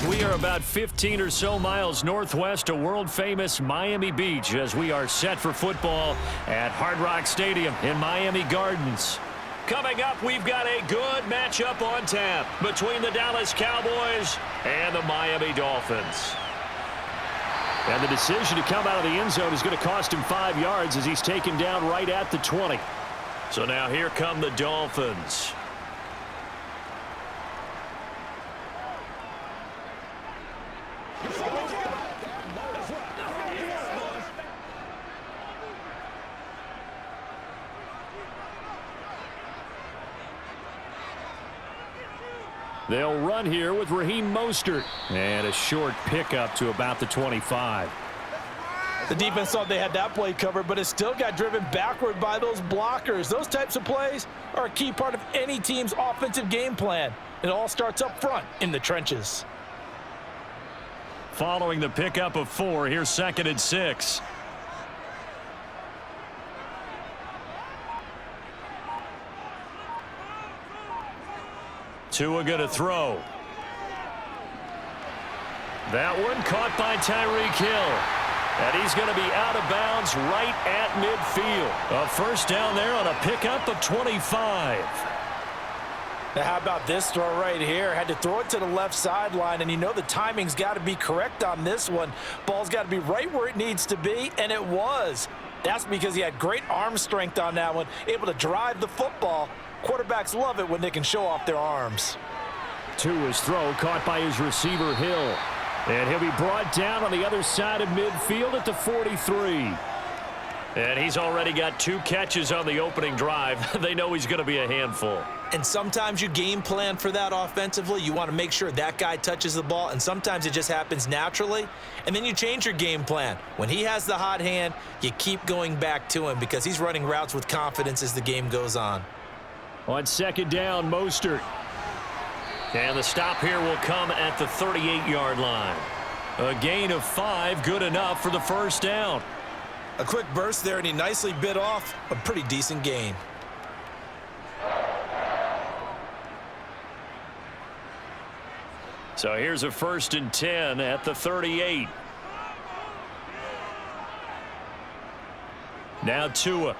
We are about 15 or so miles northwest of world-famous Miami Beach as we are set for football at Hard Rock Stadium in Miami Gardens. Coming up, we've got a good matchup on tap between the Dallas Cowboys and the Miami Dolphins. And the decision to come out of the end zone is going to cost him 5 yards as he's taken down right at the 20. So now here come the Dolphins. They'll run here with Raheem Mostert. And a short pickup to about the 25. The defense thought they had that play covered, but it still got driven backward by those blockers. Those types of plays are a key part of any team's offensive game plan. It all starts up front in the trenches. Following the pickup of 4, here's 2nd and 6. Tua going to throw. That one caught by Tyreek Hill. And he's going to be out of bounds right at midfield. A first down there on a pickup of 25. Now how about this throw right here? Had to throw it to the left sideline, and you know the timing's got to be correct on this one. Ball's got to be right where it needs to be, and it was. That's because he had great arm strength on that one, able to drive the football. Quarterbacks love it when they can show off their arms. Tua's throw caught by his receiver Hill. And he'll be brought down on the other side of midfield at the 43. And he's already got 2 catches on the opening drive. They know he's going to be a handful. And sometimes you game plan for that offensively. You want to make sure that guy touches the ball, and sometimes it just happens naturally. And then you change your game plan. When he has the hot hand, you keep going back to him because he's running routes with confidence as the game goes on. On 2nd down, Mostert. And the stop here will come at the 38-yard line. A gain of 5, good enough for the first down. A quick burst there, and he nicely bit off a pretty decent gain. So here's a 1st and 10 at the 38. Now Tua.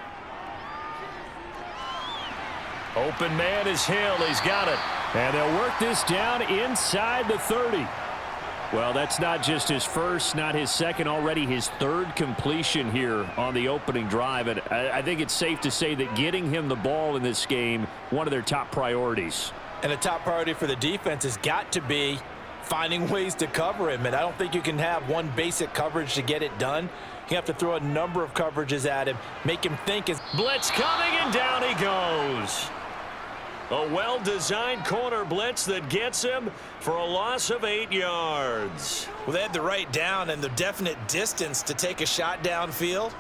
Open man is Hill. He's got it. And they'll work this down inside the 30. Well, that's not just his first, not his second, already his 3rd completion here on the opening drive. And I think it's safe to say that getting him the ball in this game, one of their top priorities. And a top priority for the defense has got to be finding ways to cover him. And I don't think you can have one basic coverage to get it done. You have to throw a number of coverages at him, make him think. Blitz coming, and down he goes. A well-designed corner blitz that gets him for a loss of 8 yards. Well, they had the right down and the definite distance to take a shot downfield,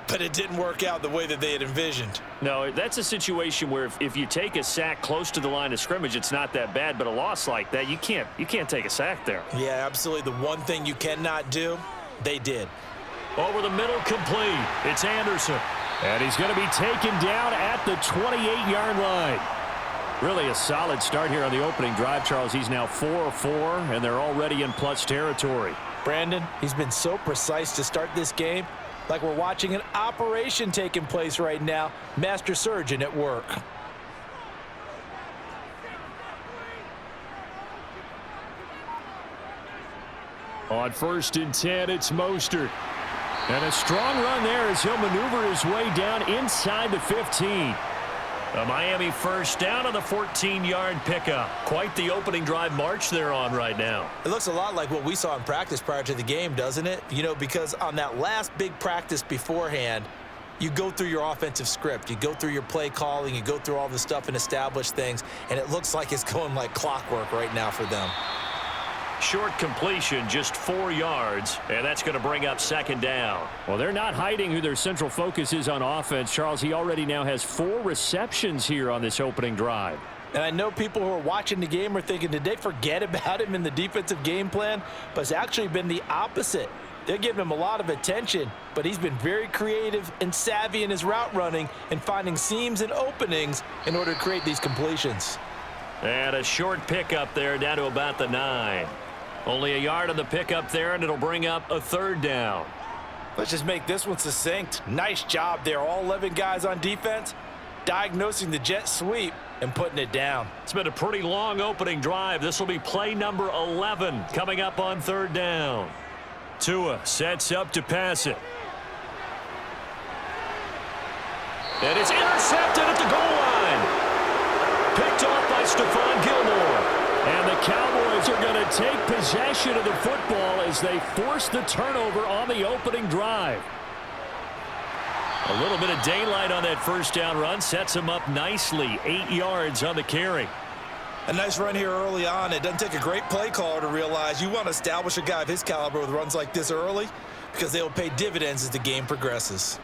but it didn't work out the way that they had envisioned. No, that's a situation where if you take a sack close to the line of scrimmage, it's not that bad, but a loss like that, you can't take a sack there. Yeah, absolutely. The one thing you cannot do, they did. Over the middle, complete. It's Anderson. And he's going to be taken down at the 28-yard line. Really a solid start here on the opening drive, Charles. He's now 4 of 4, and they're already in plus territory. Brandon, he's been so precise to start this game, like we're watching an operation taking place right now. Master surgeon at work. On 1st and 10, it's Mostert. And a strong run there as he'll maneuver his way down inside the 15. A Miami first down on the 14-yard pickup. Quite the opening drive march they're on right now. It looks a lot like what we saw in practice prior to the game, doesn't it? You know, because on that last big practice beforehand, you go through your offensive script. You go through your play calling. You go through all the stuff and establish things. And it looks like it's going like clockwork right now for them. Short completion, just 4 yards, and that's going to bring up 2nd down. Well, they're not hiding who their central focus is on offense. Charles, he already now has 4 receptions here on this opening drive. And I know people who are watching the game are thinking, did they forget about him in the defensive game plan? But it's actually been the opposite. They're giving him a lot of attention, but he's been very creative and savvy in his route running and finding seams and openings in order to create these completions. And a short pickup there down to about the 9. Only a yard on the pickup there, and it'll bring up a third down. Let's just make this one succinct. Nice job there. All 11 guys on defense, diagnosing the jet sweep and putting it down. It's been a pretty long opening drive. This will be play number 11 coming up on third down. Tua sets up to pass it. And it's intercepted at the goal line. Picked off by Stephon Gilmore. And the Cowboys are going to take possession of the football as they force the turnover on the opening drive. A little bit of daylight on that first down run sets them up nicely. 8 yards on the carry. A nice run here early on. It doesn't take a great play caller to realize you want to establish a guy of his caliber with runs like this early because they will pay dividends as the game progresses.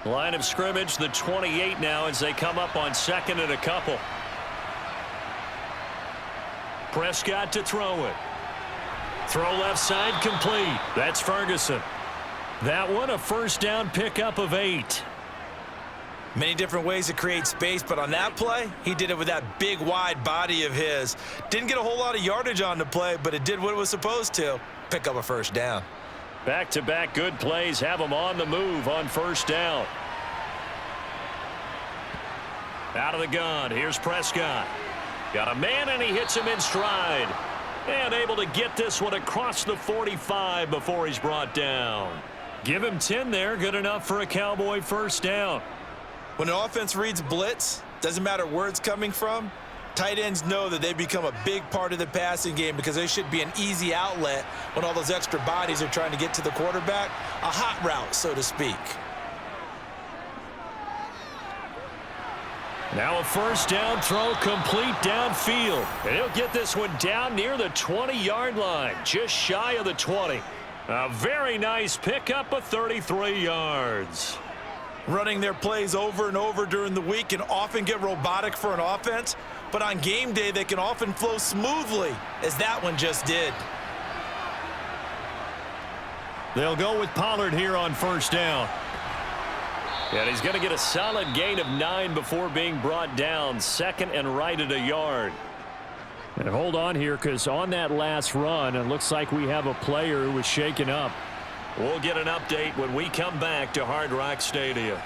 Line of scrimmage, the 28 now as they come up on second and a couple. Prescott to throw it. Throw left side complete. That's Ferguson. That one a first down pickup of 8. Many different ways to create space, but on that play, he did it with that big, wide body of his. Didn't get a whole lot of yardage on the play, but it did what it was supposed to. Pick up a first down. Back-to-back good plays have them on the move on first down. Out of the gun, here's Prescott. Got a man, and he hits him in stride. And able to get this one across the 45 before he's brought down. Give him 10 there, good enough for a Cowboy first down. When an offense reads blitz, doesn't matter where it's coming from, tight ends know that they become a big part of the passing game because they should be an easy outlet when all those extra bodies are trying to get to the quarterback. A hot route, so to speak. Now a first down throw complete downfield. And he'll get this one down near the 20-yard line, just shy of the 20. A very nice pickup of 33 yards. Running their plays over and over during the week can often get robotic for an offense, but on game day they can often flow smoothly, as that one just did. They'll go with Pollard here on first down. And he's going to get a solid gain of 9 before being brought down. Second and right at a yard. And hold on here, because on that last run, it looks like we have a player who was shaken up. We'll get an update when we come back to Hard Rock Stadium.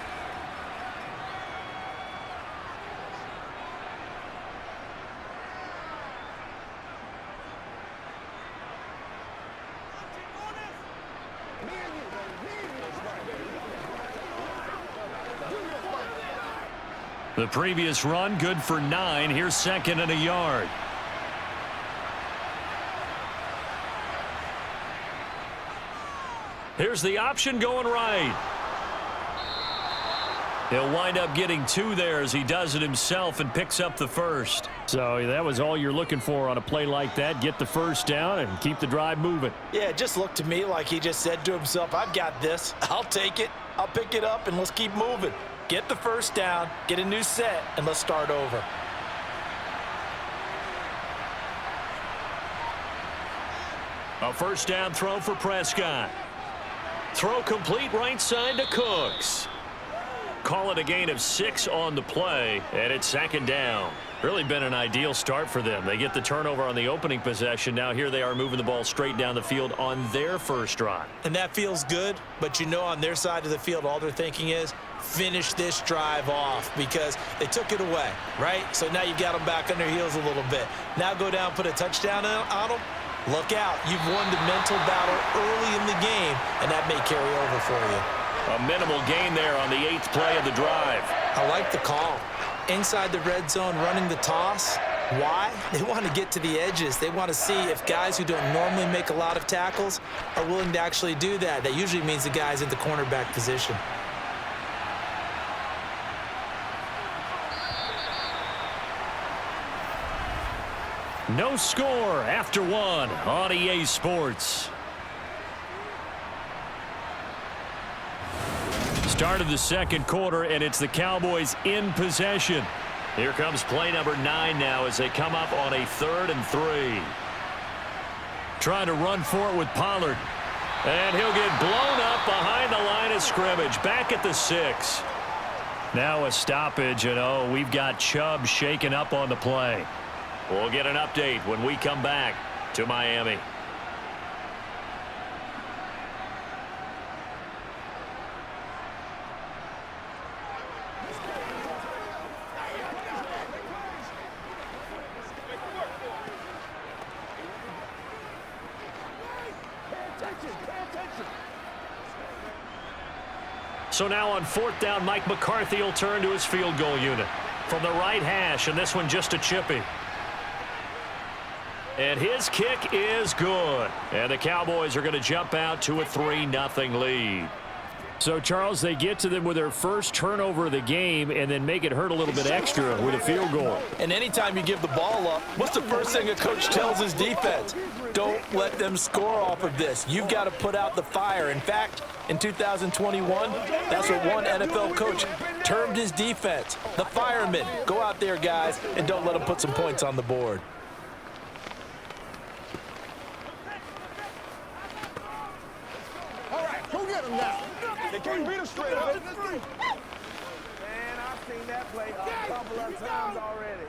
The previous run good for 9. Here's second and a yard. Here's the option going right. He'll wind up getting 2 there as he does it himself and picks up the first. So that was all you're looking for on a play like that. Get the first down and keep the drive moving. Yeah, it just looked to me like he just said to himself, I've got this. I'll take it. I'll pick it up, and let's keep moving. Get the first down, get a new set, and let's start over. A first down throw for Prescott. Throw complete right side to Cooks. Call it a gain of 6 on the play, and it's second down. Really been an ideal start for them. They get the turnover on the opening possession. Now here they are moving the ball straight down the field on their first drive. And that feels good, but you know on their side of the field all they're thinking is finish this drive off because they took it away, right? So now you've got them back on their heels a little bit. Now go down, put a touchdown on them. Look out. You've won the mental battle early in the game, and that may carry over for you. A minimal gain there on the 8th play of the drive. I like the call. Inside the red zone, running the toss. Why? They want to get to the edges. They want to see if guys who don't normally make a lot of tackles are willing to actually do that. That usually means the guy's in the cornerback position. No score after 1 on EA Sports. Start of the second quarter, and it's the Cowboys in possession. Here comes play number 9 now as they come up on a 3rd and 3. Trying to run for it with Pollard. And he'll get blown up behind the line of scrimmage. Back at the 6. Now a stoppage, and we've got Chubb shaken up on the play. We'll get an update when we come back to Miami. So now on 4th down, Mike McCarthy will turn to his field goal unit. From the right hash, and this one just a chippy. And his kick is good. And the Cowboys are going to jump out to a 3-0 lead. So, Charles, they get to them with their first turnover of the game and then make it hurt a little bit extra with a field goal. And anytime you give the ball up, what's the first thing a coach tells his defense? Don't let them score off of this. You've got to put out the fire. In fact, in 2021, that's what one NFL coach termed his defense, the firemen. Go out there, guys, and don't let them put some points on the board. All right, go get them now. They can't beat us straight up. Man, I've seen that play a couple of times already.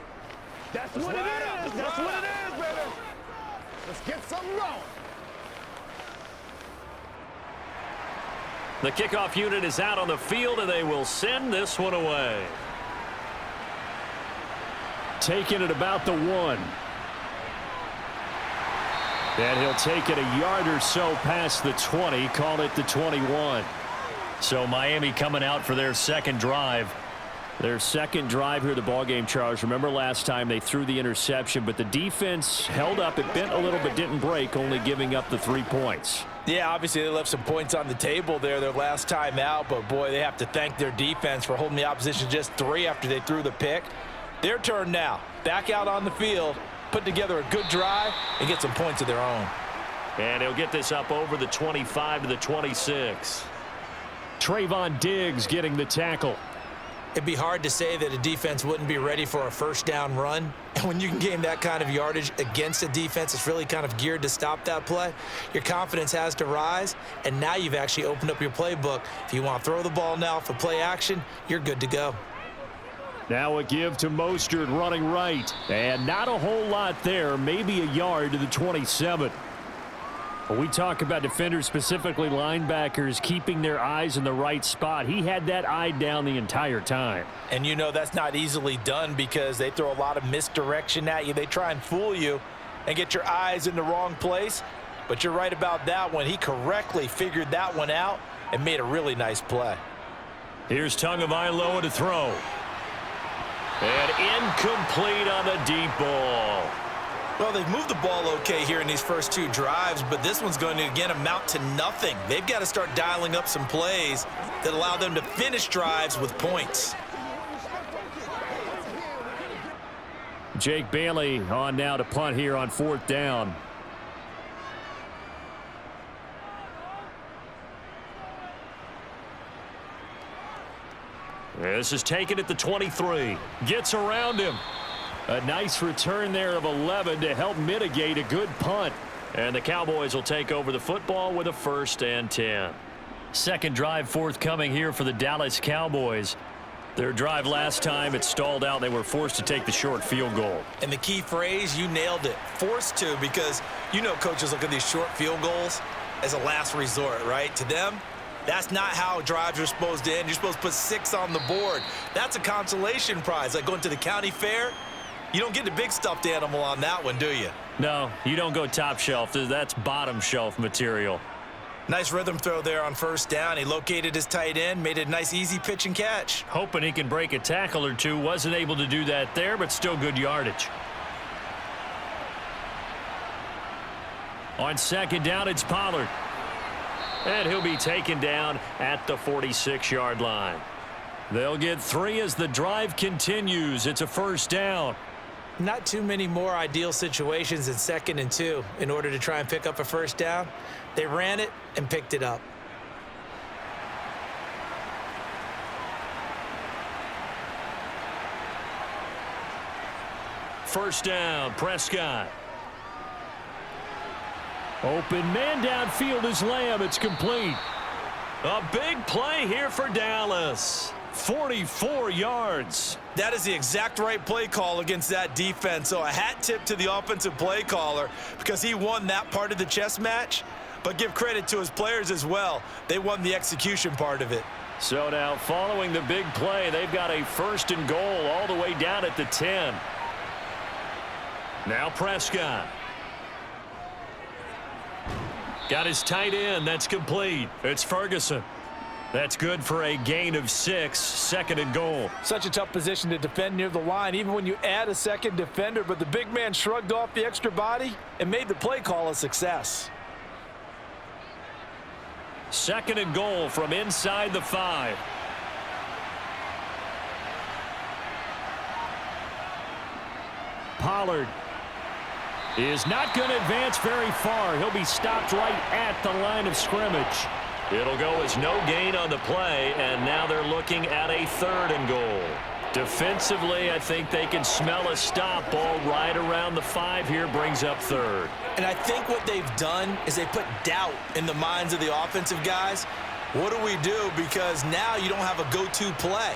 That's what it is. That's what it is, baby. Let's get something going. The kickoff unit is out on the field, and they will send this one away. Taking it about the 1. And he'll take it a yard or so past the 20, call it the 21. So Miami coming out for their second drive. Their second drive here, the ballgame, Charles. Remember last time they threw the interception, but the defense held up. It bent a little but didn't break, only giving up the 3 points. Yeah, obviously they left some points on the table there their last time out, but boy, they have to thank their defense for holding the opposition just 3 after they threw the pick. Their turn now. Back out on the field, put together a good drive, and get some points of their own. And he'll get this up over the 25 to the 26. Trayvon Diggs getting the tackle. It'd be hard to say that a defense wouldn't be ready for a first down run. And when you can gain that kind of yardage against a defense that's really kind of geared to stop that play, your confidence has to rise, and now you've actually opened up your playbook. If you want to throw the ball now for play action, you're good to go. Now a give to Mostert running right. And not a whole lot there, maybe a yard to the 27. When we talk about defenders, specifically linebackers, keeping their eyes in the right spot, he had that eye down the entire time. And you know that's not easily done because they throw a lot of misdirection at you. They try and fool you and get your eyes in the wrong place. But you're right about that one. He correctly figured that one out and made a really nice play. Here's Tagovailoa to throw. And incomplete on the deep ball. Well, they've moved the ball okay here in these first 2 drives, but this one's going to, again, amount to nothing. They've got to start dialing up some plays that allow them to finish drives with points. Jake Bailey on now to punt here on 4th down. This is taken at the 23. Gets around him. A nice return there of 11 to help mitigate a good punt. And the Cowboys will take over the football with a 1st and 10. Second drive forthcoming here for the Dallas Cowboys. Their drive last time, it stalled out. They were forced to take the short field goal. And the key phrase, you nailed it. Forced to, because you know coaches look at these short field goals as a last resort, right? To them, that's not how drives are supposed to end. You're supposed to put 6 on the board. That's a consolation prize, like going to the county fair. You don't get the big stuffed animal on that one, do you? No, you don't go top shelf. That's bottom shelf material. Nice rhythm throw there on 1st down. He located his tight end, made it a nice easy pitch and catch. Hoping he can break a tackle or two. Wasn't able to do that there, but still good yardage. On 2nd down, it's Pollard. And he'll be taken down at the 46-yard line. They'll get 3 as the drive continues. It's a 1st down. Not too many more ideal situations in 2nd and 2 in order to try and pick up a 1st down. They ran it and picked it up. First down, Prescott. Open man downfield is Lamb. It's complete. A big play here for Dallas. 44 yards. That is the exact right play call against that defense. So a hat tip to the offensive play caller because he won that part of the chess match. But give credit to his players as well. They won the execution part of it. So now following the big play, they've got a 1st and goal all the way down at the 10. Now Prescott. Got his tight end. That's complete. It's Ferguson. That's good for a gain of 6, 2nd and goal. Such a tough position to defend near the line, even when you add a second defender, but the big man shrugged off the extra body and made the play call a success. 2nd and goal from inside the 5. Pollard is not going to advance very far. He'll be stopped right at the line of scrimmage. It'll go as no gain on the play, and now they're looking at a 3rd and goal. Defensively, I think they can smell a stop. Ball right around the 5 here, brings up 3rd. And I think what they've done is they put doubt in the minds of the offensive guys. What do we do? Because now you don't have a go-to play.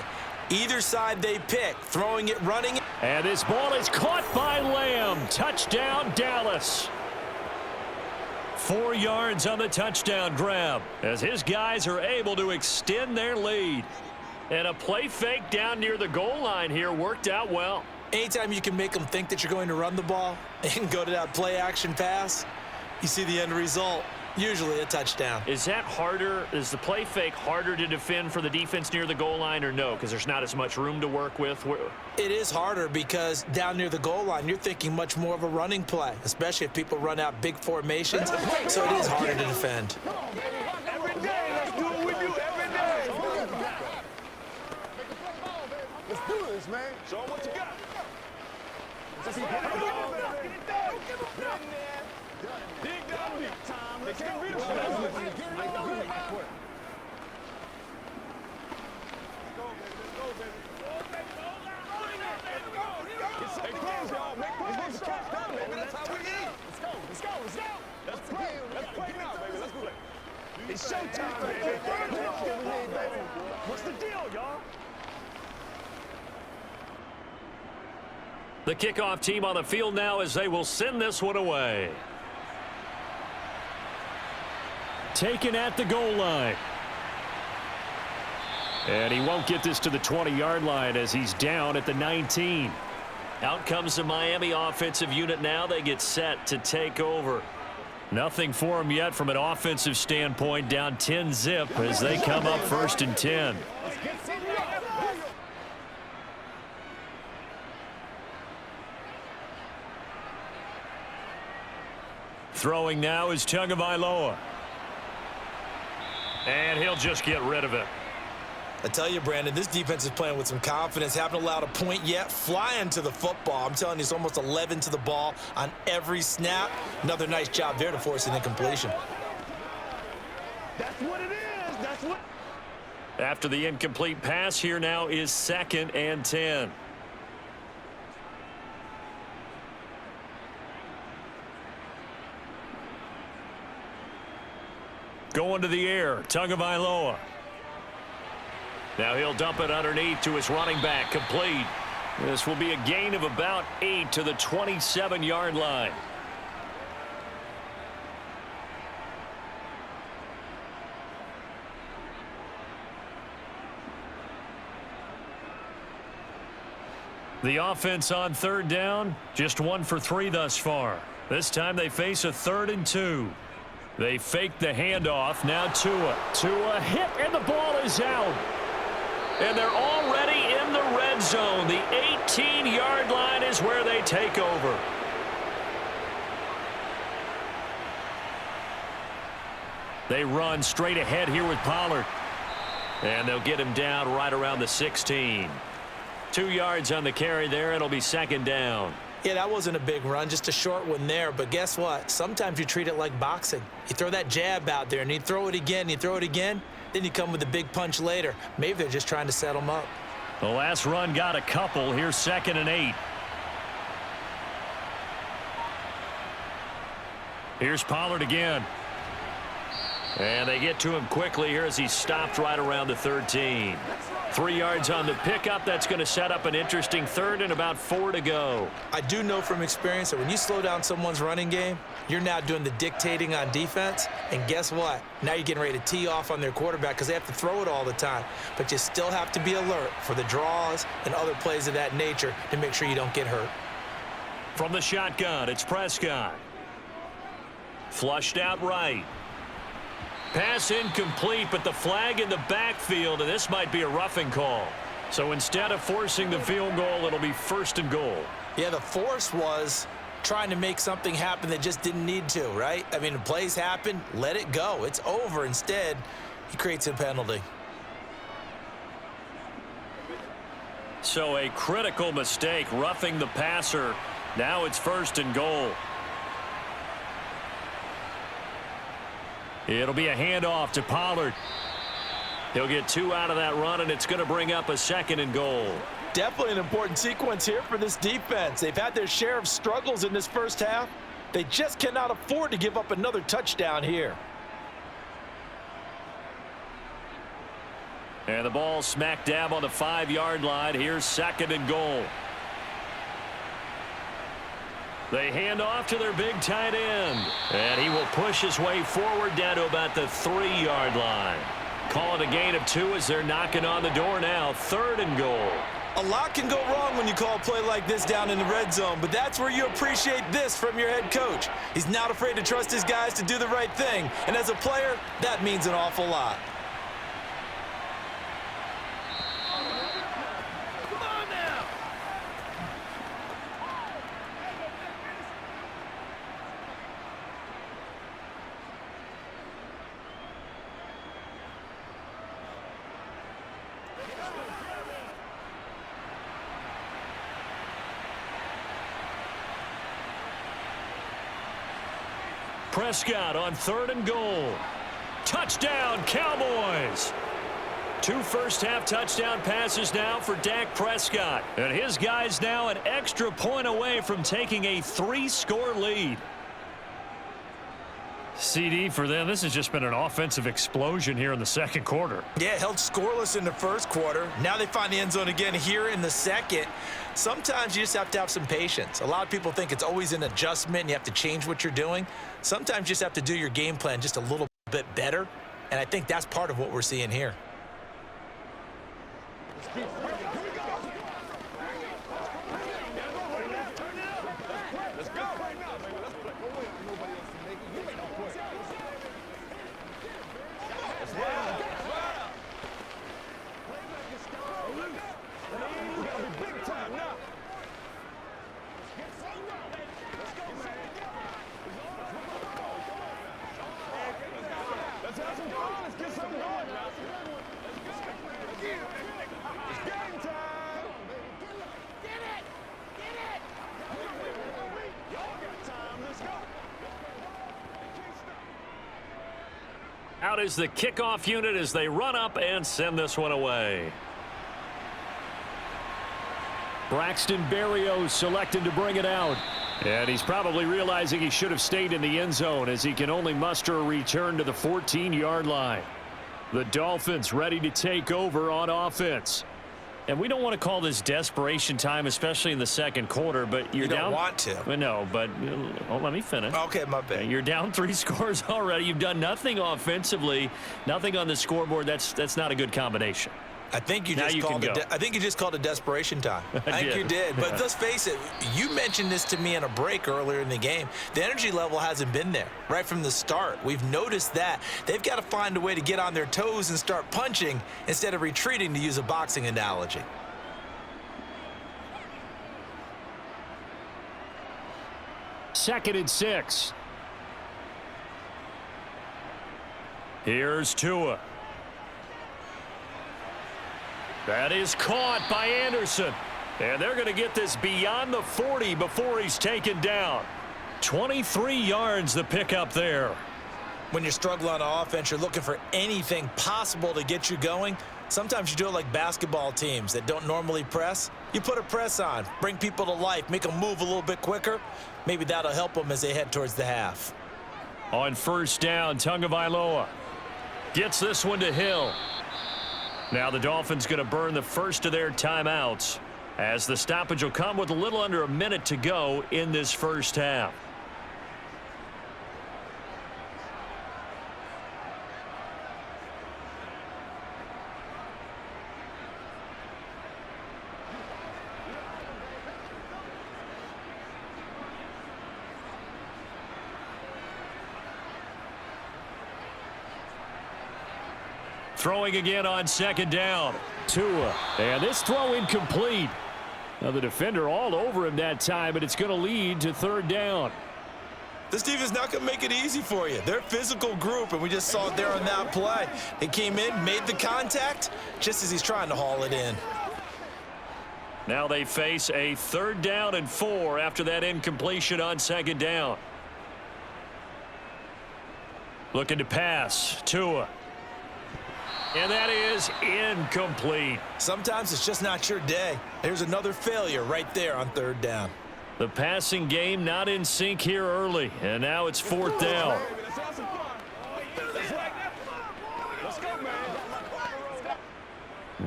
Either side they pick, throwing it, running it. And this ball is caught by Lamb. Touchdown, Dallas. 4 yards on the touchdown grab as his guys are able to extend their lead. And a play fake down near the goal line here worked out well. Anytime you can make them think that you're going to run the ball and go to that play action pass, you see the end result, usually a touchdown. Is that harder? Is the play fake harder to defend for the defense near the goal line or no? Because there's not as much room to work with. It is harder because down near the goal line, you're thinking much more of a running play, especially if people run out big formations. So it is harder to defend. Every day, let's do what we do every day. Let's do this, man. Show them what you got. Dig down deep. They can't beat us. Hey, close, y'all. Make close. Catch down, baby. That's how we eat. Let's go. Let's play. Let's play now, baby. Let's play. It's showtime, baby. What's the deal, y'all? The kickoff team on the field now as they will send this one away. Taken at the goal line. And he won't get this to the 20-yard line as he's down at the 19. Out comes the Miami offensive unit now. They get set to take over. Nothing for them yet from an offensive standpoint. Down 10-zip as they come up 1st and 10. Throwing now is Tagovailoa. And he'll just get rid of it. I tell you, Brandon, this defense is playing with some confidence. Haven't allowed a point yet. Flying to the football. I'm telling you, it's almost 11 to the ball on every snap. Another nice job there to force an incompletion. That's what it is. That's what. After the incomplete pass, here now is 2nd and 10. Going to the air, Tagovailoa. Now he'll dump it underneath to his running back, complete. This will be a gain of about 8 to the 27-yard line. The offense on 3rd down, just 1 for 3 thus far. This time they face a 3rd and 2. They fake the handoff. Now Tua. Tua hit, and the ball is out. And they're already in the red zone. The 18-yard line is where they take over. They run straight ahead here with Pollard. And they'll get him down right around the 16. 2 yards on the carry there. It'll be 2nd down. Yeah, that wasn't a big run, just a short one there. But guess what? Sometimes you treat it like boxing. You throw that jab out there, and you throw it again, then you come with a big punch later. Maybe they're just trying to set them up. The last run got a couple. Here's 2nd and 8. Here's Pollard again. And they get to him quickly here as he stopped right around the 13. 3 yards on the pickup. That's going to set up an interesting third and about 4 to go. I do know from experience that when you slow down someone's running game, you're now doing the dictating on defense. And guess what? Now you're getting ready to tee off on their quarterback because they have to throw it all the time. But you still have to be alert for the draws and other plays of that nature to make sure you don't get hurt. From the shotgun, it's Prescott. Flushed out right. Pass incomplete, but the flag in the backfield, and this might be a roughing call. So instead of forcing the field goal, it'll be 1st and goal. Yeah, the force was trying to make something happen that just didn't need to, right? I mean, the plays happen, let it go. It's over. Instead, he creates a penalty. So a critical mistake, roughing the passer. Now it's 1st and goal. It'll be a handoff to Pollard. He'll get 2 out of that run, and it's going to bring up a 2nd and goal. Definitely an important sequence here for this defense. They've had their share of struggles in this first half. They just cannot afford to give up another touchdown here. And the ball smack dab on the 5-yard line. Here's 2nd and goal. They hand off to their big tight end. And he will push his way forward down to about the 3-yard line. Call it a gain of 2 as they're knocking on the door now. 3rd and goal. A lot can go wrong when you call a play like this down in the red zone, but that's where you appreciate this from your head coach. He's not afraid to trust his guys to do the right thing. And as a player, that means an awful lot. Prescott on 3rd and goal. Touchdown, Cowboys. 2 first-half touchdown passes now for Dak Prescott. And his guys now an extra point away from taking a 3-score lead. CD, for them, this has just been an offensive explosion here in the 2nd quarter. Yeah, held scoreless in the 1st quarter. Now they find the end zone again here in the 2nd. Sometimes you just have to have some patience. A lot of people think it's always an adjustment and you have to change what you're doing. Sometimes you just have to do your game plan just a little bit better, and I think that's part of what we're seeing here. Out is the kickoff unit as they run up and send this one away. Braxton Berrios selected to bring it out. And he's probably realizing he should have stayed in the end zone as he can only muster a return to the 14-yard line. The Dolphins ready to take over on offense. And we don't want to call this desperation time, especially in the 2nd quarter, but you're down. You don't want to. No, but let me finish. Okay, my bad. You're down 3 scores already. You've done nothing offensively, nothing on the scoreboard. That's not a good combination. I think you just called it desperation time. I think you did. But let's face it, you mentioned this to me in a break earlier in the game. The energy level hasn't been there right from the start. We've noticed that. They've got to find a way to get on their toes and start punching instead of retreating, to use a boxing analogy. Second and 6. Here's Tua. That is caught by Anderson. And they're going to get this beyond the 40 before he's taken down. 23 yards the pickup there. When you're struggling on offense, you're looking for anything possible to get you going. Sometimes you do it like basketball teams that don't normally press. You put a press on, bring people to life, make them move a little bit quicker. Maybe that'll help them as they head towards the half. On 1st down, Tagovailoa. Gets this one to Hill. Now the Dolphins going to burn the first of their timeouts, as the stoppage will come with a little under a minute to go in this first half. Throwing again on second down. Tua. And this throw incomplete. Now the defender all over him that time, but it's going to lead to third down. This defense not going to make it easy for you. They're a physical group, and we just saw it there on that play. He came in, made the contact, just as he's trying to haul it in. Now they face a 3rd down and 4 after that incompletion on second down. Looking to pass. Tua. And that is incomplete. Sometimes it's just not your day. There's another failure right there on 3rd down. The passing game not in sync here early, and now it's 4th down.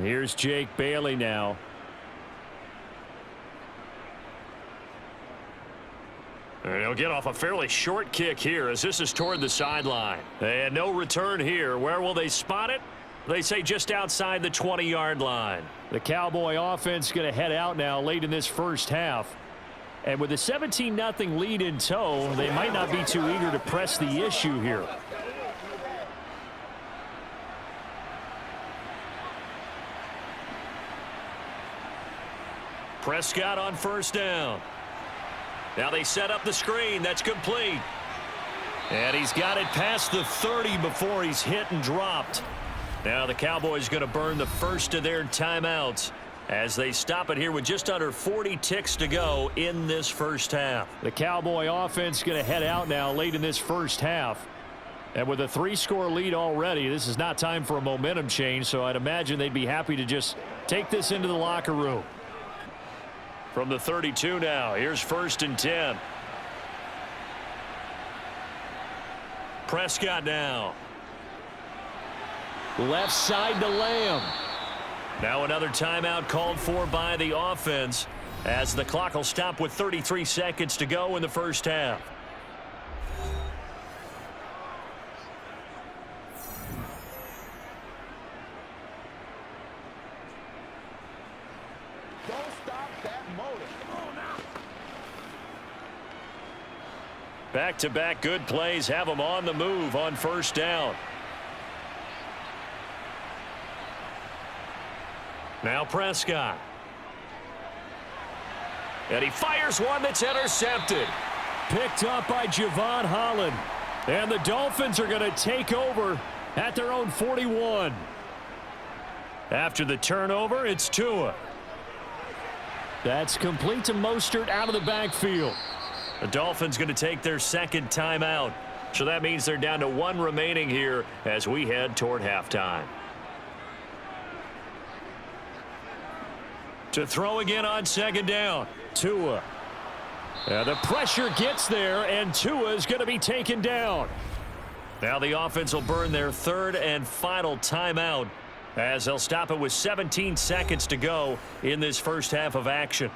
Here's Jake Bailey now. And he'll get off a fairly short kick here as this is toward the sideline. And no return here. Where will they spot it? They say just outside the 20-yard line. The Cowboy offense going to head out now late in this first half. And with a 17-0 lead in tow, they might not be too eager to press the issue here. Prescott on 1st down. Now they set up the screen. That's complete. And he's got it past the 30 before he's hit and dropped. Now the Cowboys going to burn the first of their timeouts as they stop it here with just under 40 ticks to go in this first half. The Cowboy offense going to head out now late in this first half. And with a 3-score lead already, this is not time for a momentum change, so I'd imagine they'd be happy to just take this into the locker room. From the 32 now, here's 1st and 10. Prescott now. Left side to Lamb. Now another timeout called for by the offense as the clock will stop with 33 seconds to go in the first half. Don't stop that motor. Come on now. Back-to-back good plays have them on the move on 1st down. Now Prescott. And he fires one that's intercepted. Picked up by Javon Holland. And the Dolphins are going to take over at their own 41. After the turnover, it's Tua. That's complete to Mostert out of the backfield. The Dolphins going to take their 2nd timeout. So that means they're down to 1 remaining here as we head toward halftime. To throw again on 2nd down. Tua. The pressure gets there, and Tua is going to be taken down. Now the offense will burn their 3rd and final timeout as they'll stop it with 17 seconds to go in this first half of action.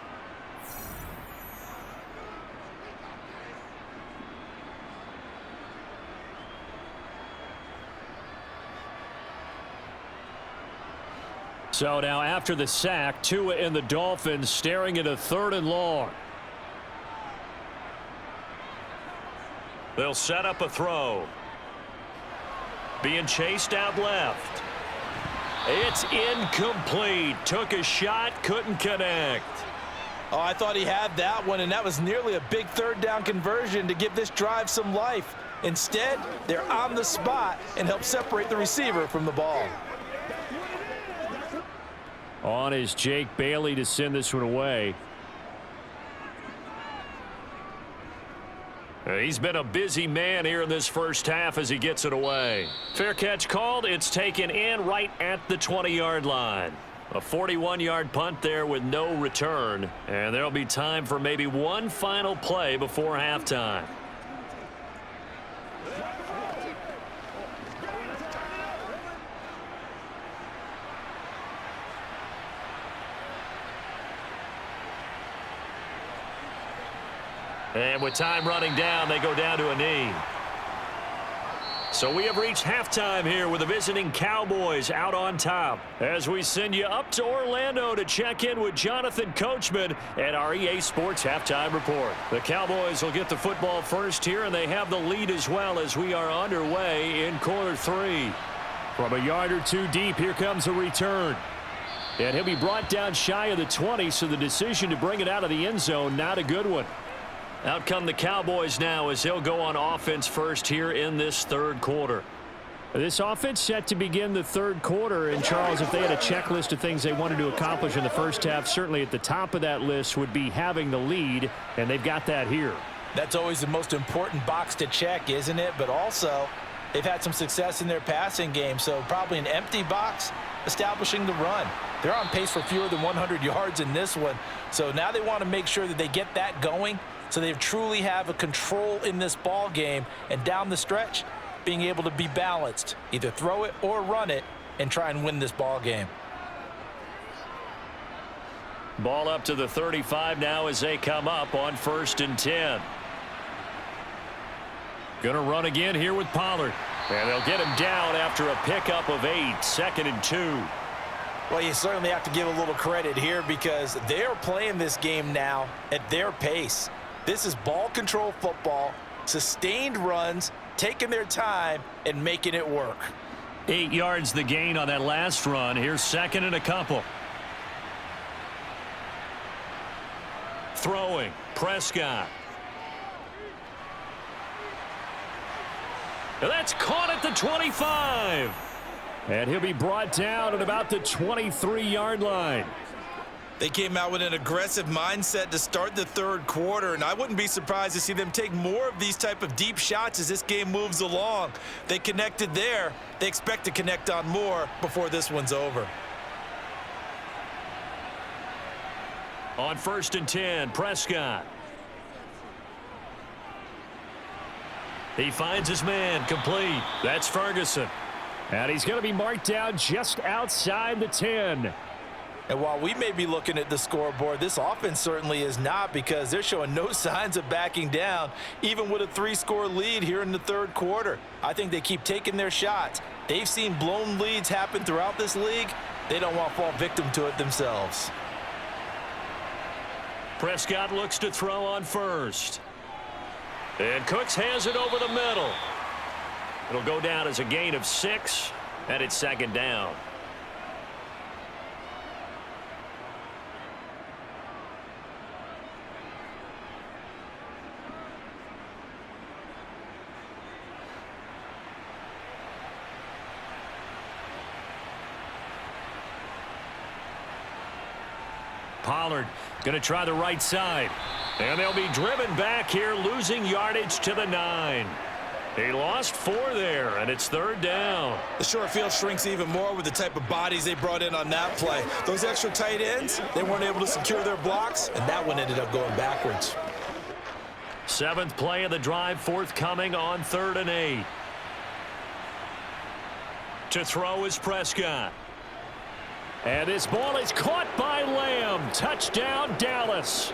So now after the sack, Tua and the Dolphins staring at a 3rd and long. They'll set up a throw. Being chased out left. It's incomplete. Took a shot, couldn't connect. Oh, I thought he had that one, and that was nearly a big 3rd down conversion to give this drive some life. Instead, they're on the spot and help separate the receiver from the ball. On is Jake Bailey to send this one away. He's been a busy man here in this first half as he gets it away. Fair catch called. It's taken in right at the 20-yard line. A 41-yard punt there with no return. And there'll be time for maybe one final play before halftime. And with time running down, they go down to a knee. So we have reached halftime here with the visiting Cowboys out on top. As we send you up to Orlando to check in with Jonathan Coachman at our EA Sports Halftime Report. The Cowboys will get the football first here, and they have the lead as well as we are underway in quarter 3. From a yard or two deep, here comes a return. And he'll be brought down shy of the 20, so the decision to bring it out of the end zone, not a good one. Out come the Cowboys now as they'll go on offense first here in this third quarter. This offense set to begin the third quarter. And, Charles, if they had a checklist of things they wanted to accomplish in the first half, certainly at the top of that list would be having the lead, and they've got that here. That's always the most important box to check, isn't it? But also, they've had some success in their passing game, so probably an empty box establishing the run. They're on pace for fewer than 100 yards in this one, so now they want to make sure that they get that going so they truly have a control in this ball game, and down the stretch, being able to be balanced, either throw it or run it, and try and win this ball game. Ball up to the 35 now as they come up on 1st and 10. Gonna run again here with Pollard. And they'll get him down after a pickup of 8, 2nd and 2. Well, you certainly have to give a little credit here because they are playing this game now at their pace. This is ball control football, sustained runs, taking their time and making it work. 8 yards the gain on that last run. Here's 2nd and a couple. Throwing, Prescott. Now that's caught at the 25. And he'll be brought down at about the 23-yard line. They came out with an aggressive mindset to start the third quarter, and I wouldn't be surprised to see them take more of these type of deep shots as this game moves along. They connected there. They expect to connect on more before this one's over. On 1st and 10, Prescott. He finds his man, complete. That's Ferguson. And he's going to be marked down just outside the 10. And while we may be looking at the scoreboard, this offense certainly is not, because they're showing no signs of backing down, even with a 3-score lead here in the third quarter. I think they keep taking their shots. They've seen blown leads happen throughout this league. They don't want to fall victim to it themselves. Prescott looks to throw on 1st. And Cooks has it over the middle. It'll go down as a gain of 6, and it's 2nd down. Pollard going to try the right side. And they'll be driven back here, losing yardage to the 9. He lost 4 there, and it's 3rd down. The short field shrinks even more with the type of bodies they brought in on that play. Those extra tight ends, they weren't able to secure their blocks, and that one ended up going backwards. 7th play of the drive, forthcoming on 3rd and 8. To throw is Prescott. And this ball is caught by Lamb. Touchdown, Dallas.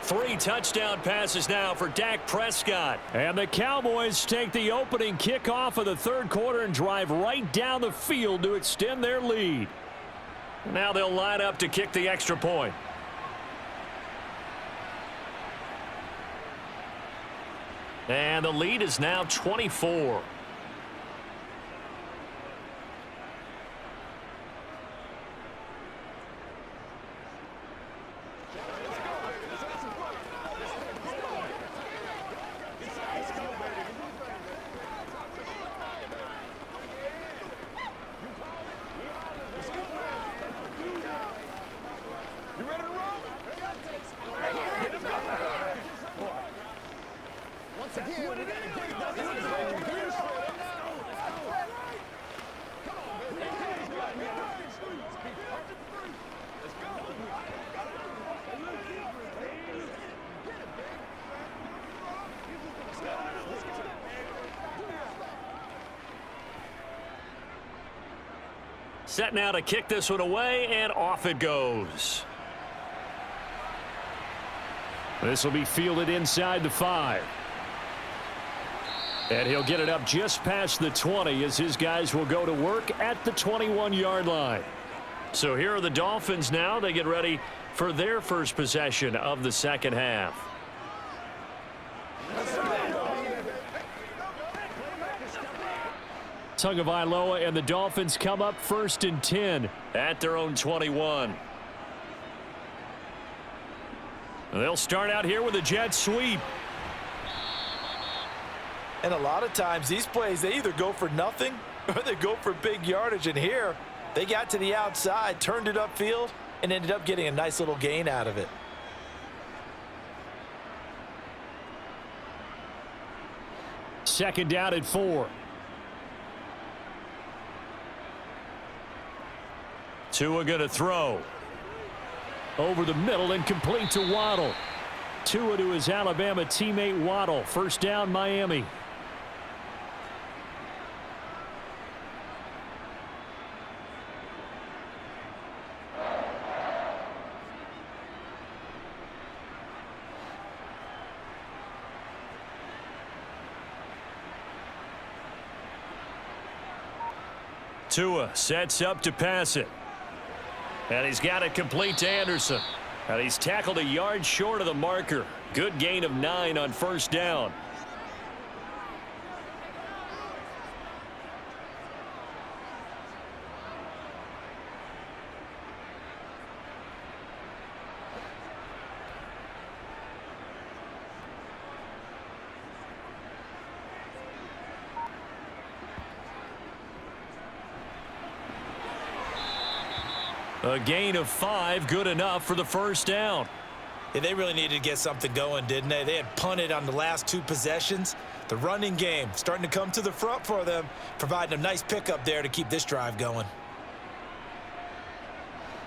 3 touchdown passes now for Dak Prescott. And the Cowboys take the opening kickoff of the third quarter and drive right down the field to extend their lead. Now they'll line up to kick the extra point. And the lead is now 24. Set now to kick this one away, and off it goes. This will be fielded inside the 5. And he'll get it up just past the 20 as his guys will go to work at the 21-yard line. So here are the Dolphins now. They get ready for their first possession of the second half. Tagovailoa and the Dolphins come up 1st and 10 at their own 21. They'll start out here with a jet sweep. And a lot of times these plays, they either go for nothing or they go for big yardage. And here, they got to the outside, turned it upfield, and ended up getting a nice little gain out of it. Second down at 4. Tua going to throw. Over the middle and complete to Waddle. Tua to his Alabama teammate Waddle. First down, Miami. Tua sets up to pass it. And he's got it complete to Anderson. And he's tackled a yard short of the marker. Good gain of 9 on first down. A gain of 5, good enough for the first down. Yeah, they really needed to get something going, didn't they? They had punted on the last 2 possessions. The running game starting to come to the front for them, providing a nice pickup there to keep this drive going.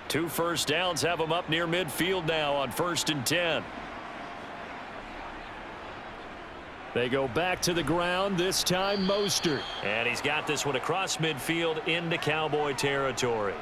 2 first downs have them up near midfield now on 1st and 10. They go back to the ground, this time Mostert. And he's got this one across midfield into Cowboy territory.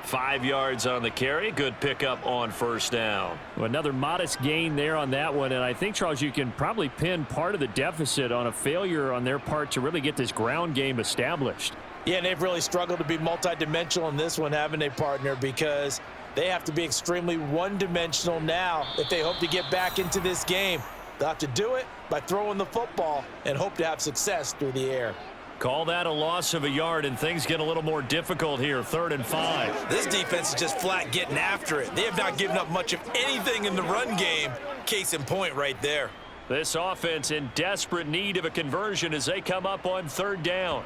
5 yards on the carry. Good pickup on first down. Another modest gain there on that one. And I think, Charles, you can probably pin part of the deficit on a failure on their part to really get this ground game established. Yeah, and they've really struggled to be multidimensional in this one, haven't they, partner? Because they have to be extremely one-dimensional now if they hope to get back into this game. They'll have to do it by throwing the football and hope to have success through the air. Call that a loss of a yard, and things get a little more difficult here. 3rd and 5. This defense is just flat getting after it. They have not given up much of anything in the run game. Case in point right there. This offense in desperate need of a conversion as they come up on 3rd down.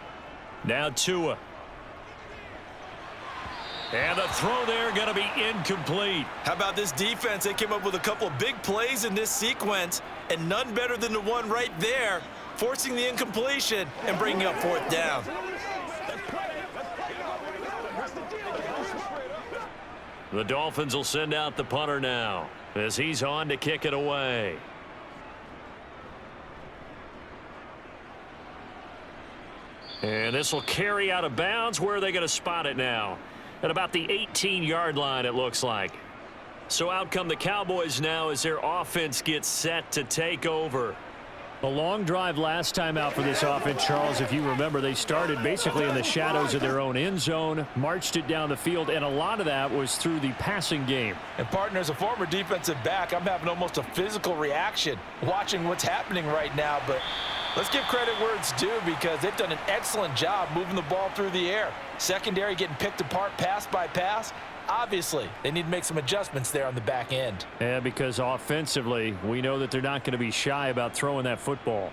Now Tua. And the throw there going to be incomplete. How about this defense? They came up with a couple of big plays in this sequence, and none better than the one right there, forcing the incompletion and bringing up 4th down. The Dolphins will send out the punter now as he's on to kick it away. And this will carry out of bounds. Where are they going to spot it now? At about the 18-yard line, it looks like. So out come the Cowboys now as their offense gets set to take over. A long drive last time out for this offense, Charles. If you remember, they started basically in the shadows of their own end zone, marched it down the field, and a lot of that was through the passing game. And, partner, as a former defensive back, I'm having almost a physical reaction watching what's happening right now. But let's give credit where it's due because they've done an excellent job moving the ball through the air. Secondary getting picked apart pass by pass. Obviously, they need to make some adjustments there on the back end. Yeah, because offensively, we know that they're not going to be shy about throwing that football.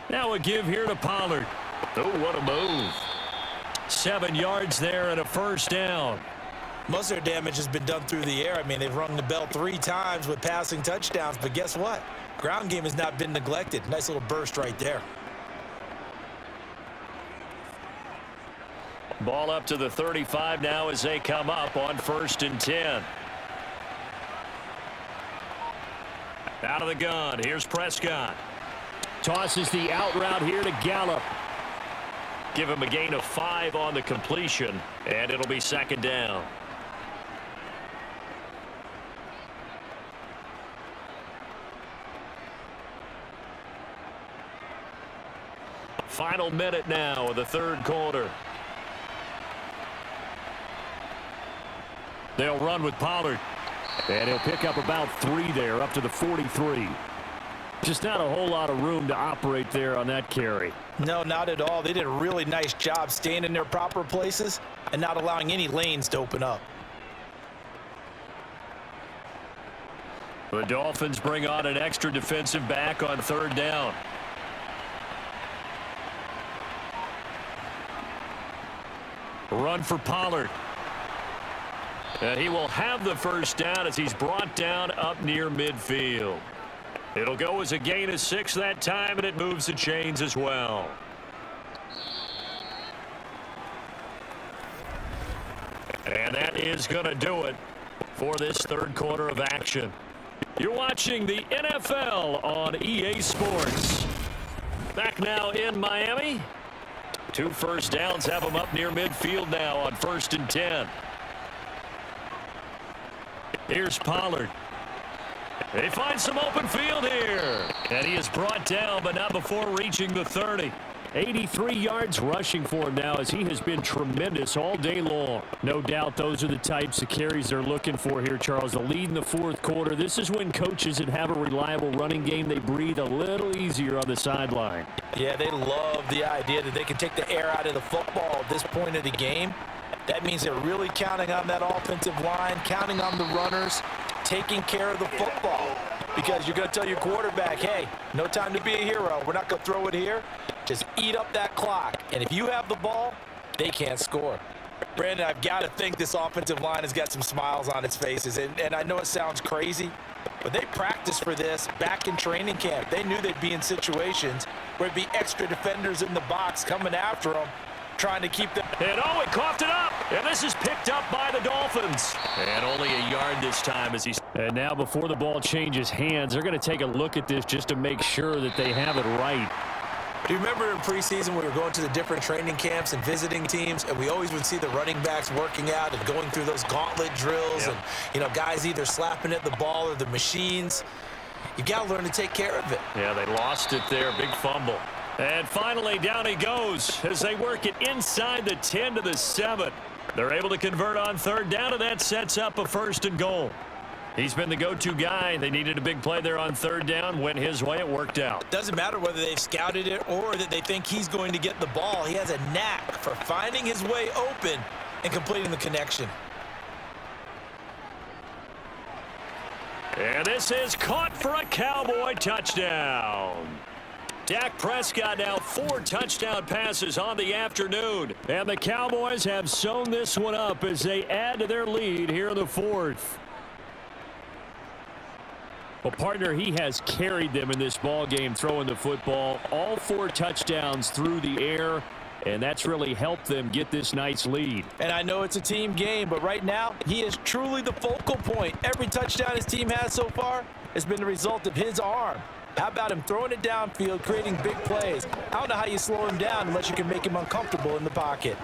Now a give here to Pollard. Oh, what a move. 7 yards there and a first down. Most of their damage has been done through the air. I mean, they've rung the bell 3 times with passing touchdowns, but guess what? Ground game has not been neglected. Nice little burst right there. Ball up to the 35 now as they come up on 1st and 10. Out of the gun. Here's Prescott. Tosses the out route here to Gallup. Give him a gain of 5 on the completion, and it'll be second down. Final minute now of the third quarter. They'll run with Pollard. And he'll pick up about 3 there, up to the 43. Just not a whole lot of room to operate there on that carry. No, not at all. They did a really nice job staying in their proper places and not allowing any lanes to open up. The Dolphins bring on an extra defensive back on third down. Run for Pollard. And he will have the first down as he's brought down up near midfield. It'll go as a gain of 6 that time, and it moves the chains as well. And that is going to do it for this third quarter of action. You're watching the NFL on EA Sports. Back now in Miami. 2 first downs have them up near midfield now on 1st and 10. Here's Pollard. They find some open field here. And he is brought down, but not before reaching the 30. 83 yards rushing for him now, as he has been tremendous all day long. No doubt those are the types of carries they're looking for here, Charles. The lead in the fourth quarter. This is when coaches that have a reliable running game, they breathe a little easier on the sideline. Yeah, they love the idea that they can take the air out of the football at this point of the game. That means they're really counting on that offensive line, counting on the runners, taking care of the football. Because you're going to tell your quarterback, hey, no time to be a hero. We're not going to throw it here. Just eat up that clock. And if you have the ball, they can't score. Brandon, I've got to think this offensive line has got some smiles on its faces. And I know it sounds crazy, but they practiced for this back in training camp. They knew they'd be in situations where it'd be extra defenders in the box coming after them, trying to keep them. And he coughed it up. And this is picked up by the Dolphins. And only a yard this time as he's. And now before the ball changes hands, they're going to take a look at this just to make sure that they have it right. Do you remember in preseason when we were going to the different training camps and visiting teams, and we always would see the running backs working out and going through those gauntlet drills, Yep. and guys either slapping at the ball or the machines. You got to learn to take care of it. Yeah, they lost it there. Big fumble. And finally, down he goes as they work it inside the 10 to the 7. They're able to convert on third down, and that sets up a 1st and goal. He's been the go-to guy. They needed a big play there on third down. Went his way. It worked out. Doesn't matter whether they've scouted it or that they think he's going to get the ball. He has a knack for finding his way open and completing the connection. And this is caught for a Cowboy touchdown. Dak Prescott now 4 touchdown passes on the afternoon. And the Cowboys have sewn this one up as they add to their lead here in the fourth. Well, partner, he has carried them in this ball game, throwing the football. All 4 touchdowns through the air, and that's really helped them get this nice lead. And I know it's a team game, but right now, he is truly the focal point. Every touchdown his team has so far has been the result of his arm. How about him throwing it downfield, creating big plays? I don't know how you slow him down unless you can make him uncomfortable in the pocket.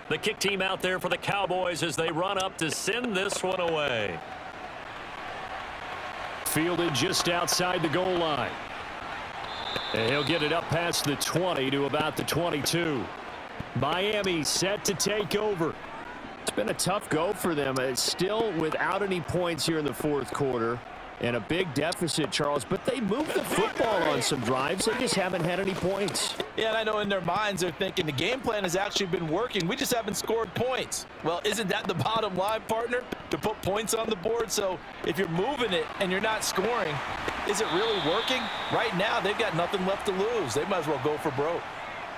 The kick team out there for the Cowboys as they run up to send this one away. Fielded just outside the goal line. And he'll get it up past the 20 to about the 22. Miami set to take over. It's been a tough go for them. It's still without any points here in the fourth quarter. And a big deficit, Charles. But they moved the football on some drives. They just haven't had any points. Yeah, and I know in their minds they're thinking the game plan has actually been working. We just haven't scored points. Well, isn't that the bottom line, partner? To put points on the board. So if you're moving it and you're not scoring, Is it really working? Right now, they've got nothing left to lose. They might as well go for broke.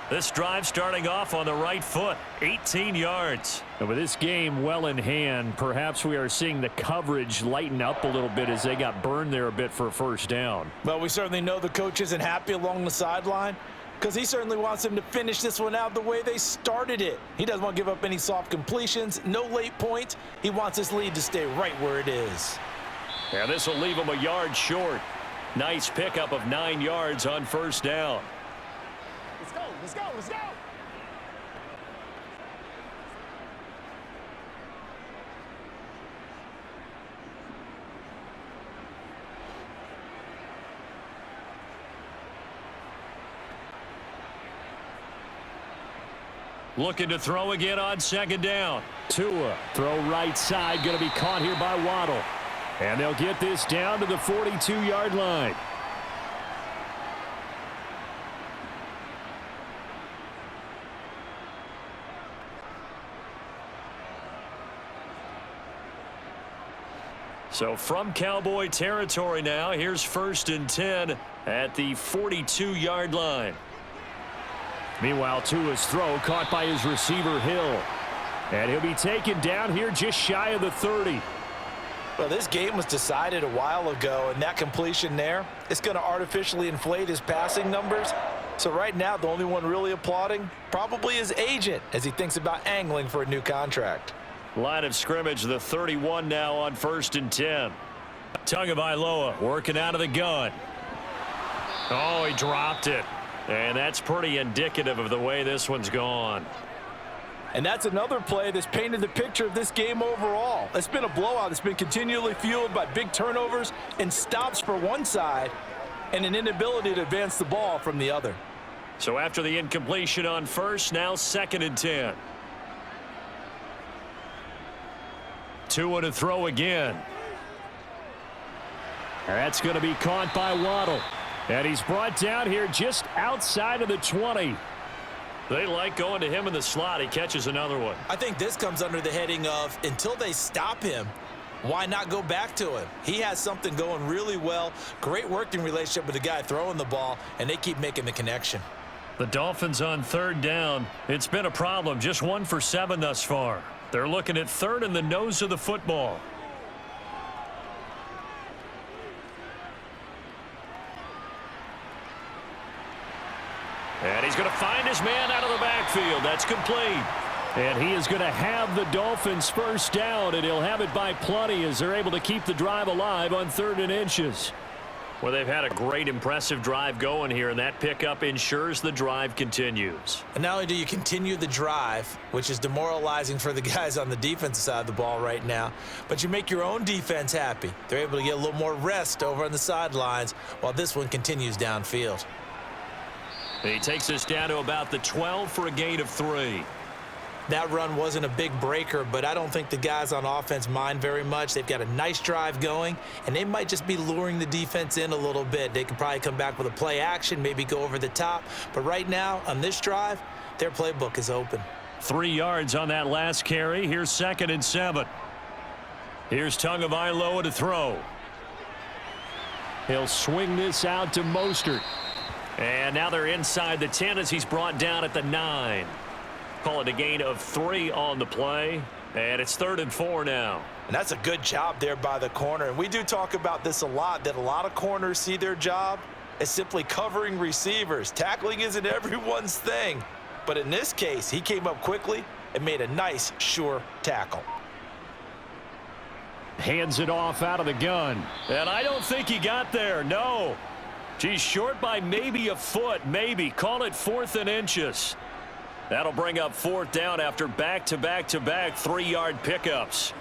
This drive starting off on the right foot, 18 yards. And with this game well in hand, perhaps we are seeing the coverage lighten up a little bit as they got burned there a bit for a first down. Well, we certainly know the coach isn't happy along the sideline because he certainly wants them to finish this one out the way they started it. He doesn't want to give up any soft completions, no late points. He wants this lead to stay right where it is. Yeah, this will leave him a yard short. Nice pickup of 9 yards on first down. Let's go, let's go, let's go. Looking to throw again on second down. Tua, throw right side, going to be caught here by Waddle. And they'll get this down to the 42-yard line. So from Cowboy territory now, here's 1st and 10 at the 42-yard line. Meanwhile, Tua's throw caught by his receiver, Hill. And he'll be taken down here just shy of the 30. Well, this game was decided a while ago, and that completion there, it's going to artificially inflate his passing numbers. So right now, the only one really applauding probably his agent as he thinks about angling for a new contract. Line of scrimmage, the 31 now on 1st and 10. Tagovailoa working out of the gun. Oh, he dropped it. And that's pretty indicative of the way this one's gone. And that's another play that's painted the picture of this game overall. It's been a blowout. It's been continually fueled by big turnovers and stops for one side and an inability to advance the ball from the other. So after the incompletion on first, now 2nd and 10. Tua to throw again. That's going to be caught by Waddle. And he's brought down here just outside of the 20. They like going to him in the slot. He catches another one. I think this comes under the heading of until they stop him, why not go back to him? He has something going really well. Great working relationship with the guy throwing the ball, and they keep making the connection. The Dolphins on 3rd down. It's been a problem. Just 1 for 7 thus far. They're looking at 3rd in the nose of the football. And he's going to find his man out of the backfield. That's complete. And he is going to have the Dolphins first down, and he'll have it by plenty as they're able to keep the drive alive on 3rd and inches. Well, they've had a great, impressive drive going here, and that pickup ensures the drive continues. And not only do you continue the drive, which is demoralizing for the guys on the defensive side of the ball right now, but you make your own defense happy. They're able to get a little more rest over on the sidelines while this one continues downfield. He takes us down to about the 12 for a gain of 3. That run wasn't a big breaker, but I don't think the guys on offense mind very much. They've got a nice drive going, and they might just be luring the defense in a little bit. They can probably come back with a play action, maybe go over the top. But right now, on this drive, their playbook is open. 3 yards on that last carry. Here's 2nd and 7. Here's Tagovailoa to throw. He'll swing this out to Mostert. And now they're inside the 10 as he's brought down at the 9. Call it a gain of 3 on the play. And it's 3rd and 4 now. And that's a good job there by the corner. And we do talk about this a lot, that a lot of corners see their job as simply covering receivers. Tackling isn't everyone's thing. But in this case, he came up quickly and made a nice, sure tackle. Hands it off out of the gun. And I don't think he got there, no. He's short by maybe a foot, maybe. Call it 4th and inches. That'll bring up 4th down after back-to-back-to-back 3-yard pickups.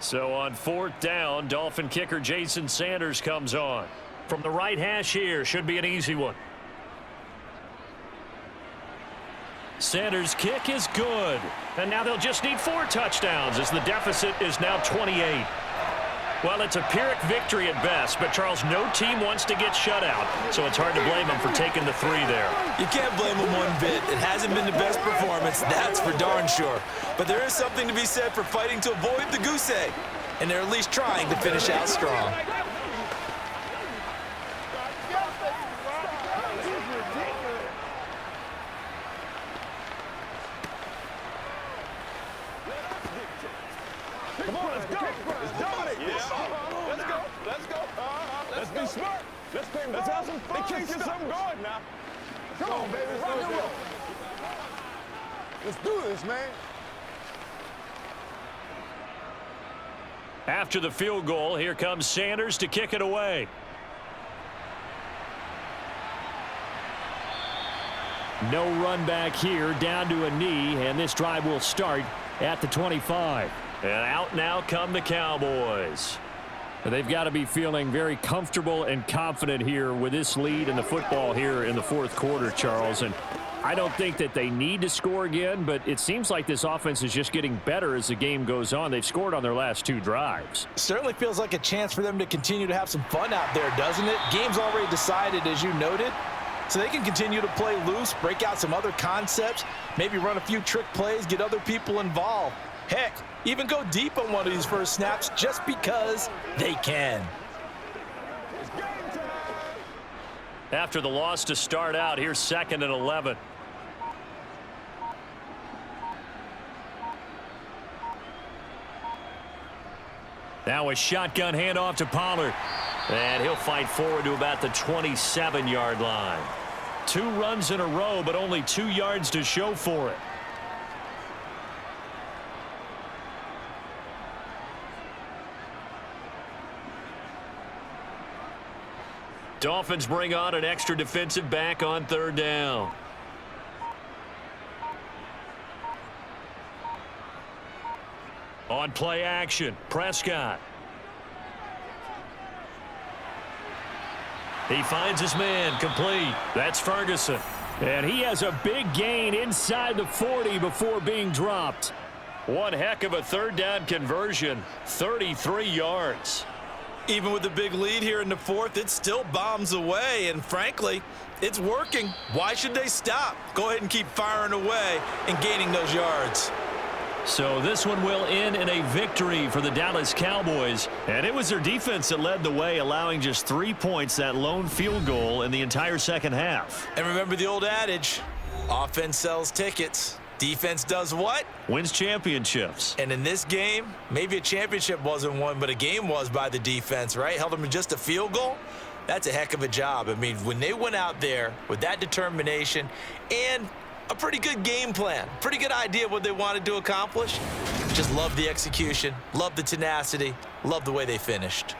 So on 4th down, Dolphin kicker Jason Sanders comes on. From the right hash here, should be an easy one. Sanders' kick is good. And now they'll just need 4 touchdowns as the deficit is now 28. Well, it's a Pyrrhic victory at best, but Charles, no team wants to get shut out, so it's hard to blame them for taking the 3 there. You can't blame them one bit. It hasn't been the best performance, that's for darn sure. But there is something to be said for fighting to avoid the goose egg, and they're at least trying to finish out strong. Come on, let's go. Let's dominate this. Let's go. Let's go. Let's be smart. Let's have some fun. They can't get something going now. Come on, baby. Rock and roll. Let's do this, man. After the field goal, here comes Sanders to kick it away. No run back here, down to a knee, and this drive will start at the 25. And out now come the Cowboys. They've got to be feeling very comfortable and confident here with this lead in the football here in the fourth quarter, Charles. And I don't think that they need to score again, but it seems like this offense is just getting better as the game goes on. They've scored on their last 2 drives. Certainly feels like a chance for them to continue to have some fun out there, doesn't it? Game's already decided, as you noted. So they can continue to play loose, break out some other concepts, maybe run a few trick plays, get other people involved. Heck, even go deep on one of these first snaps just because they can. After the loss to start out, here's 2nd and 11. Now a shotgun handoff to Pollard. And he'll fight forward to about the 27-yard line. 2 runs in a row, but only 2 yards to show for it. Dolphins bring on an extra defensive back on 3rd down. On play action, Prescott. He finds his man, complete. That's Ferguson. And he has a big gain inside the 40 before being dropped. One heck of a 3rd down conversion, 33 yards. Even with the big lead here in the 4th, it still bombs away, and frankly, it's working. Why should they stop? Go ahead and keep firing away and gaining those yards. So this one will end in a victory for the Dallas Cowboys. And it was their defense that led the way, allowing just 3 points, that lone field goal in the entire second half. And remember the old adage, offense sells tickets. Defense does what? Wins championships. And in this game, maybe a championship wasn't won, but a game was by the defense, right? Held them to just a field goal. That's a heck of a job. I mean, when they went out there with that determination and a pretty good game plan, pretty good idea of what they wanted to accomplish, just love the execution, love the tenacity, love the way they finished.